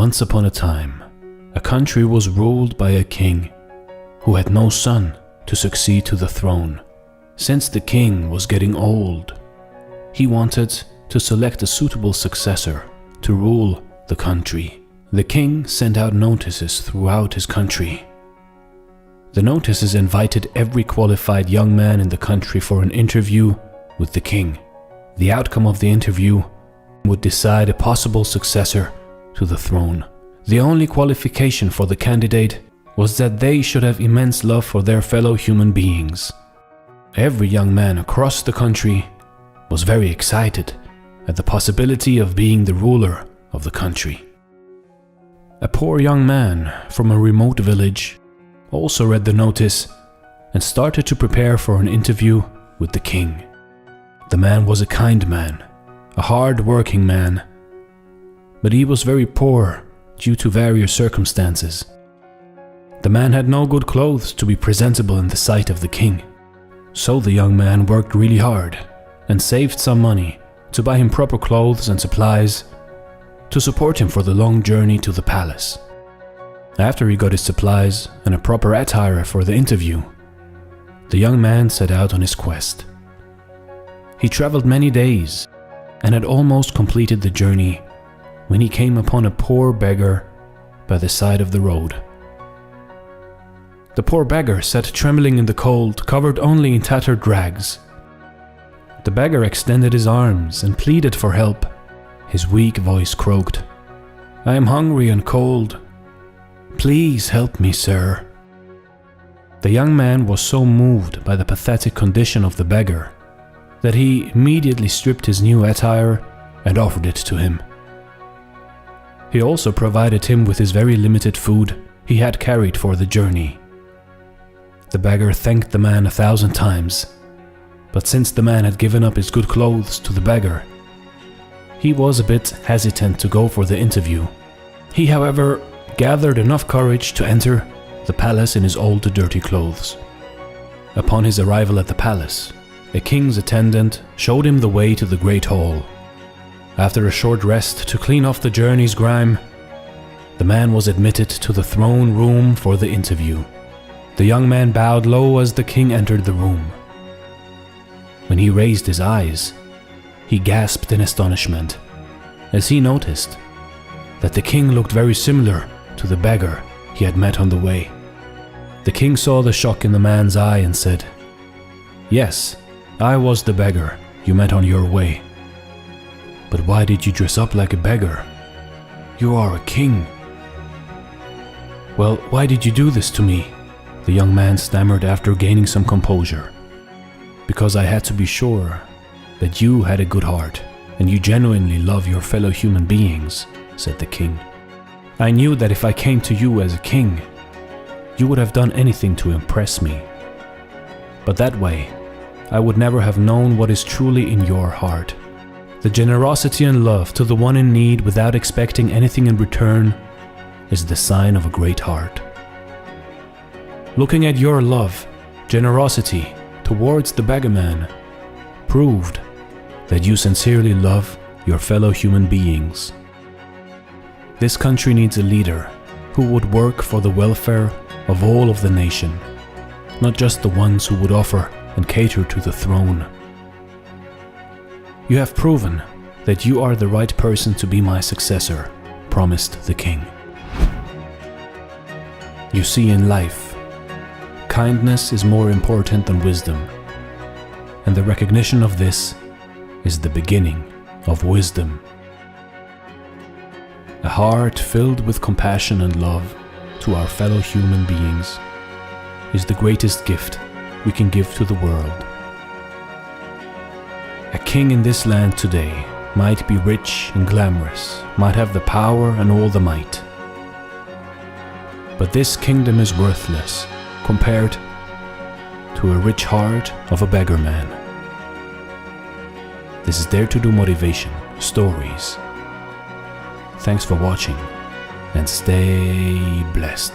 Once upon a time, a country was ruled by a king who had no son to succeed to the throne. Since the king was getting old, he wanted to select a suitable successor to rule the country. The king sent out notices throughout his country. The notices invited every qualified young man in the country for an interview with the king. The outcome of the interview would decide a possible successor to the throne. The only qualification for the candidate was that they should have immense love for their fellow human beings. Every young man across the country was very excited at the possibility of being the ruler of the country. A poor young man from a remote village also read the notice and started to prepare for an interview with the king. The man was a kind man, a hard-working man, but he was very poor due to various circumstances. The man had no good clothes to be presentable in the sight of the king, so the young man worked really hard and saved some money to buy him proper clothes and supplies to support him for the long journey to the palace. After he got his supplies and a proper attire for the interview, the young man set out on his quest. He traveled many days and had almost completed the journey when he came upon a poor beggar by the side of the road. The poor beggar sat trembling in the cold, covered only in tattered rags. The beggar extended his arms and pleaded for help. His weak voice croaked, "I am hungry and cold. Please help me, sir." The young man was so moved by the pathetic condition of the beggar that he immediately stripped his new attire and offered it to him. He also provided him with his very limited food he had carried for the journey. The beggar thanked the man 1,000 times, but since the man had given up his good clothes to the beggar, he was a bit hesitant to go for the interview. He, however, gathered enough courage to enter the palace in his old dirty clothes. Upon his arrival at the palace, a king's attendant showed him the way to the great hall. After a short rest to clean off the journey's grime, the man was admitted to the throne room for the interview. The young man bowed low as the king entered the room. When he raised his eyes, he gasped in astonishment as he noticed that the king looked very similar to the beggar he had met on the way. The king saw the shock in the man's eye and said, "Yes, I was the beggar you met on your way. But why did you dress up like a beggar? You are a king." "Well, why did you do this to me?" the young man stammered after gaining some composure. "Because I had to be sure that you had a good heart and you genuinely love your fellow human beings," said the king. "I knew that if I came to you as a king, you would have done anything to impress me. But that way, I would never have known what is truly in your heart. The generosity and love to the one in need without expecting anything in return is the sign of a great heart. Looking at your love, generosity towards the beggar man proved that you sincerely love your fellow human beings. This country needs a leader who would work for the welfare of all of the nation, not just the ones who would offer and cater to the throne. You have proven that you are the right person to be my successor," promised the king. You see, in life, kindness is more important than wisdom, and the recognition of this is the beginning of wisdom. A heart filled with compassion and love to our fellow human beings is the greatest gift we can give to the world. A king in this land today might be rich and glamorous, might have the power and all the might, but this kingdom is worthless compared to a rich heart of a beggar man. This is Dare to Do Motivation Stories. Thanks for watching and stay blessed.